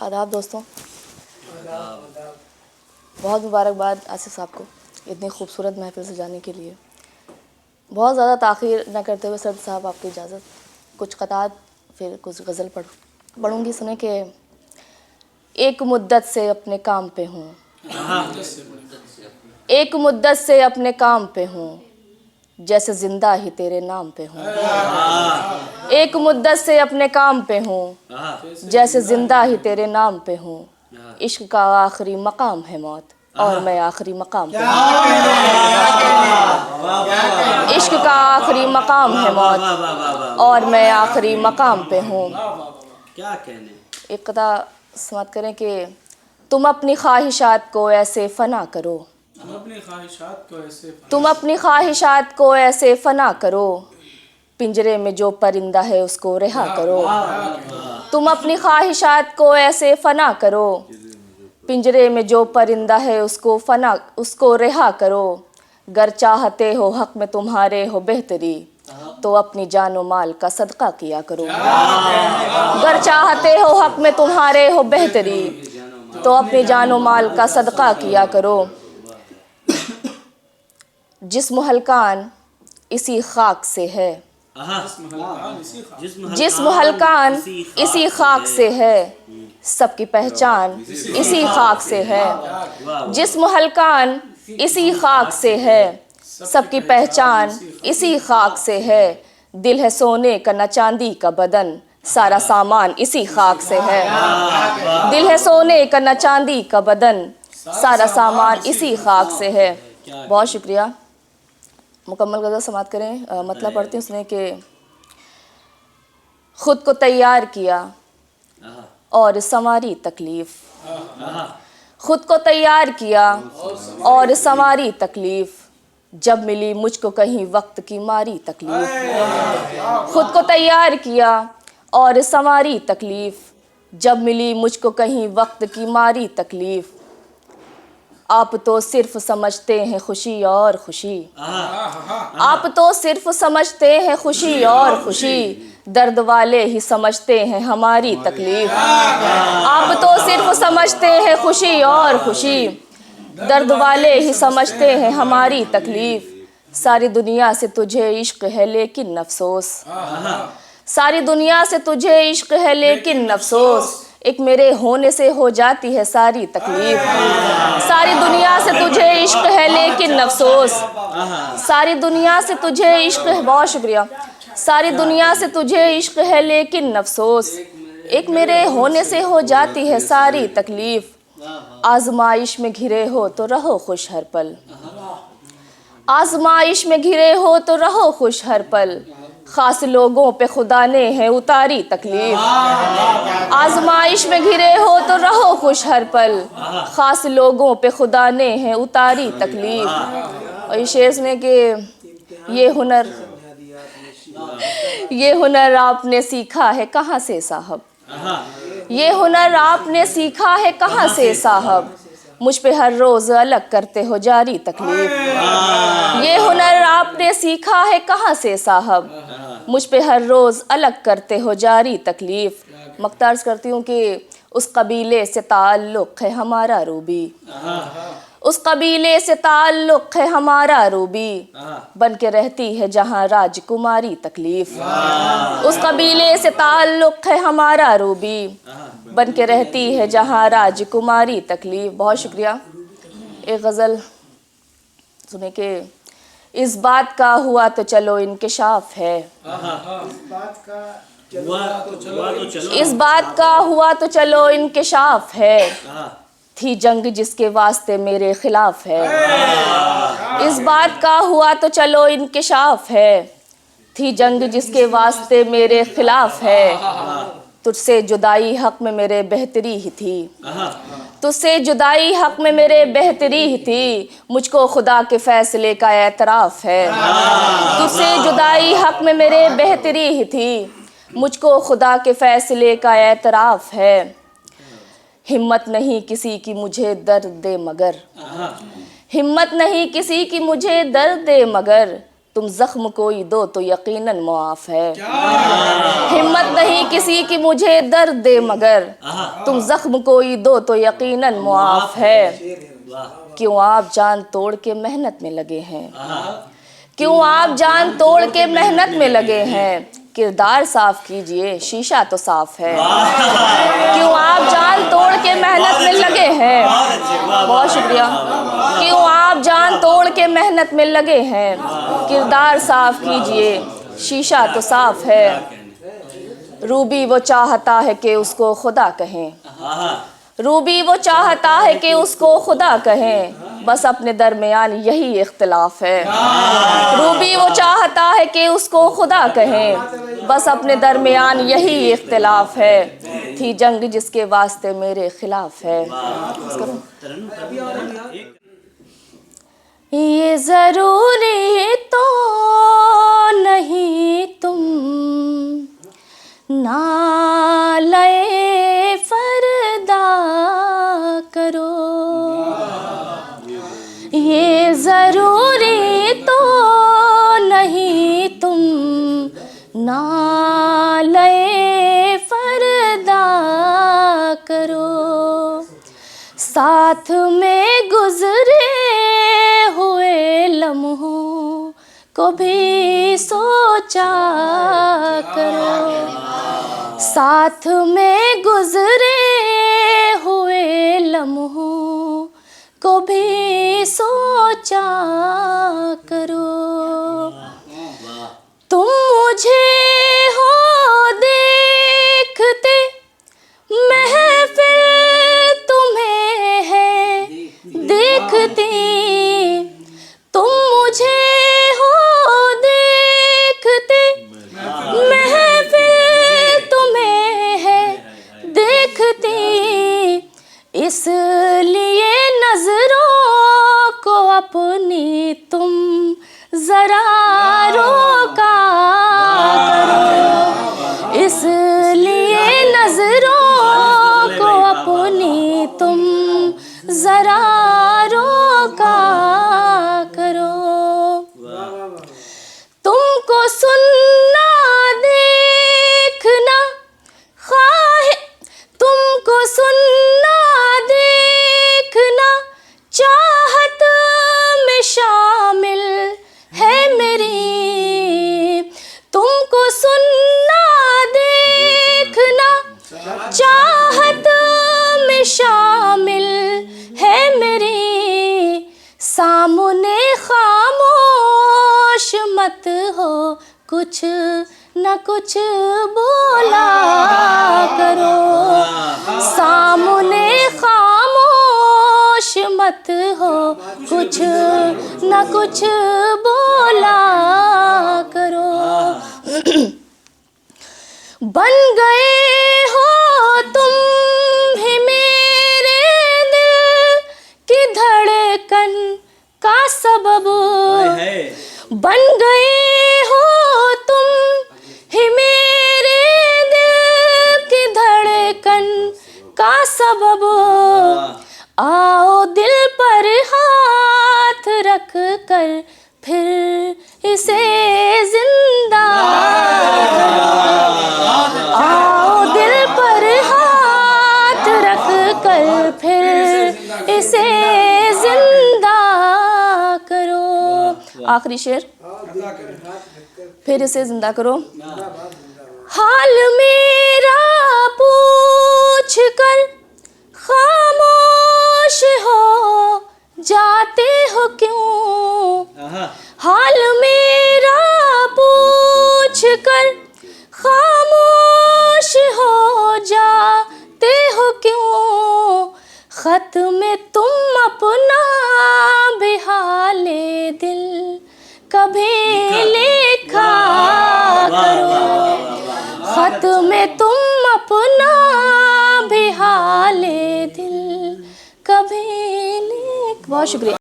آداب دوستوں، بہت مبارکباد آصف صاحب کو اتنی خوبصورت محفل سے جانے کے لیے۔ بہت زیادہ تاخیر نہ کرتے ہوئے سرد صاحب آپ کی اجازت کچھ قطعات پھر کچھ غزل پڑھوں گی۔ سنیں کہ ایک مدت سے اپنے کام پہ ہوں، ایک مدت سے اپنے کام پہ ہوں، جیسے زندہ ہی تیرے نام پہ ہوں۔ ایک مدت سے اپنے کام پہ ہوں، جیسے زندہ ہی تیرے نام پہ ہوں۔ عشق کا آخری مقام ہے موت، اور میں آخری مقام پہ ہوں۔ عشق کا آخری مقام ہے موت، اور میں آخری مقام پہ ہوں۔ ایک قطعہ سماعت کریں کہ تم اپنی خواہشات کو ایسے فنا کرو، تم اپنی خواہشات کو ایسے فنا کرو، پنجرے میں جو پرندہ ہے اس کو رہا کرو۔ تم اپنی خواہشات کو ایسے فنا کرو، پنجرے میں جو پرندہ ہے اس کو رہا کرو۔ گر چاہتے ہو حق میں تمہارے ہو بہتری، تو اپنی جان و مال کا صدقہ کیا کرو۔ گر چاہتے ہو حق میں تمہارے ہو بہتری، تو اپنی جان و مال کا صدقہ کیا کرو۔ جسم و حلقان اسی خاک سے ہے، جسم و حلقان اسی خاک سے ہے، سب کی پہچان اسی خاک سے ہے۔ جسم و حلقان اسی خاک سے ہے، سب کی پہچان اسی خاک سے ہے۔ دل ہے سونے کا نہ چاندی کا بدن، سارا سامان اسی خاک سے ہے۔ دل ہے سونے کا نہ چاندی کا بدن، سارا سامان اسی خاک سے ہے۔ بہت شکریہ۔ مکمل غزل سماعت کریں، مطلب پڑھتی ہوں، سنیں کہ خود کو تیار کیا اور سنواری تکلیف، خود کو تیار کیا اور سنواری تکلیف، جب ملی مجھ کو کہیں وقت کی ماری تکلیف۔ خود کو تیار کیا اور سنواری تکلیف، جب ملی مجھ کو کہیں وقت کی ماری تکلیف۔ آپ تو صرف سمجھتے ہیں خوشی اور خوشی، آپ تو صرف سمجھتے ہیں خوشی اور خوشی، درد والے ہی سمجھتے ہیں ہماری تکلیف۔ آپ تو صرف سمجھتے ہیں خوشی اور خوشی، درد والے ہی سمجھتے ہیں ہماری تکلیف۔ ساری دنیا سے تجھے عشق ہے لیکن افسوس، ساری دنیا سے تجھے عشق ہے لیکن افسوس، ایک میرے ہونے سے ہو جاتی ہے ساری تکلیف۔ ساری دنیا سے تجھے عشق ہے لیکن افسوس، ساری دنیا سے تجھے عشق ہے، بہت شکریہ، ساری دنیا سے تجھے عشق ہے لیکن افسوس، ایک میرے ہونے سے ہو جاتی ہے ساری تکلیف۔ آزمائش میں گھرے ہو تو رہو خوش ہر پل، آزمائش میں گھرے ہو تو رہو خوش ہر پل، خاص لوگوں پہ خدا نے ہے اتاری تکلیف۔ آزمائش میں گھرے ہو تو رہو خوش ہر پل، خاص لوگوں پہ خدا نے ہے اتاری تکلیف۔ اور یہ شعر میں کہ یہ ہنر آپ نے سیکھا ہے کہاں سے صاحب، یہ ہنر آپ نے سیکھا ہے کہاں سے صاحب، مجھ پہ ہر روز الگ کرتے ہو جاری تکلیف۔ یہ ہنر آپ نے سیکھا ہے کہاں سے صاحب، مجھ پہ ہر روز الگ کرتے ہو جاری تکلیف۔ مقطع عرض کرتی ہوں کہ اس قبیلے سے تعلق ہے ہمارا روبی، اس قبیلے سے تعلق ہے ہمارا روبی، بن کے رہتی ہے جہاں راج کماری تکلیف۔ اس قبیلے سے تعلق ہے ہمارا روبی، بن کے رہتی ہے جہاں راج کماری تکلیف۔ بہت شکریہ۔ ایک غزل سنیں کہ اس بات کا ہوا تو چلو انکشاف ہے، اس بات کا ہوا تو چلو انکشاف ہے، تھی جنگ جس کے واسطے میرے خلاف ہے۔ اس بات کا ہوا تو چلو انکشاف ہے، تھی جنگ جس کے واسطے میرے خلاف ہے، تجھ سے جدائی حق میں میرے بہتری ہی تھی، تجھ سے جدائی حق میں میرے بہتری ہی تھی، مجھ کو خدا کے فیصلے کا اعتراف ہے۔ تجھ سے جدائی حق میں میرے بہتری ہی تھی، مجھ کو خدا کے فیصلے کا اعتراف ہے۔ ہمت نہیں کسی کی مجھے درد دے مگر، ہمت نہیں کسی کی مجھے درد دے مگر، تم زخم کوئی دو تو یقیناً معاف ہے. ہمت نہیں کسی کی مجھے درد دے مگر تم زخم کوئی دو تو یقیناً معاف ہے. کیوں آپ جان توڑ کے محنت میں لگے ہیں, کیوں آپ جان توڑ کے محنت میں لگے ہیں, کردار صاف کیجئے شیشہ تو صاف ہے. کیوں آپ جان توڑ کے محنت میں لگے ہیں, بہت شکریہ, کیوں آپ جان توڑ کے محنت میں لگے ہیں, کردار صاف کیجئے شیشہ تو صاف ہے. روبی وہ چاہتا ہے کہ اس کو خدا کہیں, روبی وہ چاہتا ہے کہ اس کو خدا کہیں, بس اپنے درمیان یہی اختلاف ہے. روبی وہ چاہتا ہے کہ اس کو خدا کہیں, بس اپنے درمیان یہی اختلاف ہے. تھی جنگ جس کے واسطے میرے خلاف ہے. یہ ضروری تو نہیں تم نالے فردا کرو, یہ ضروری تو نہیں تم نالے فردا کرو. ساتھ میں گزرے ہوئے لمحوں کو بھی سوچا کرو, ساتھ میں گزرے ہوئے لمحوں کو بھی سوچا کرو. تم مجھے ہو دیکھتے محفل تمہیں ہے دیکھتی, تم مجھے ہو دیکھتے محفل تمہیں ہے دیکھتی, اس لیے نظروں کو اپنی تم ذرا روکا کرو, اس لیے نظروں کو اپنی تم ذرا روکا کرو. تم کو سننا دیکھنا تم کو سننا دیکھنا چاہت میں شامل ہے میری, تم کو سننا دیکھنا چاہت میں شامل ہے میری. سامنے خاموش مت ہو, کچھ نہ کچھ بولا کرو, سامنے خاموش مت ہو, کچھ نہ کچھ بولا کرو. بن گئے ہو تم ہی میرے دل کی دھڑکن کا سبب, بن گئے ہو تم ہی میرے دل کی دھڑکن کا سبب. آؤ دل پر ہاتھ رکھ کر پھر اسے زندہ کرو, آؤ دل پر ہاتھ رکھ کر پھر اسے زندہ کرو. آخری شعر, پھر اسے زندہ کرو. حال میرا پوچھ کر خاموش ہو جاتے ہو کیوں, حال میرا پوچھ کر خاموش ہو جاتے ہو کیوں, خط میں تم اپنا بھی حال دل کبھی لکھا کرو, خط میں تم اپنا بھی حال دل کبھی لکھ. بہت شکریہ.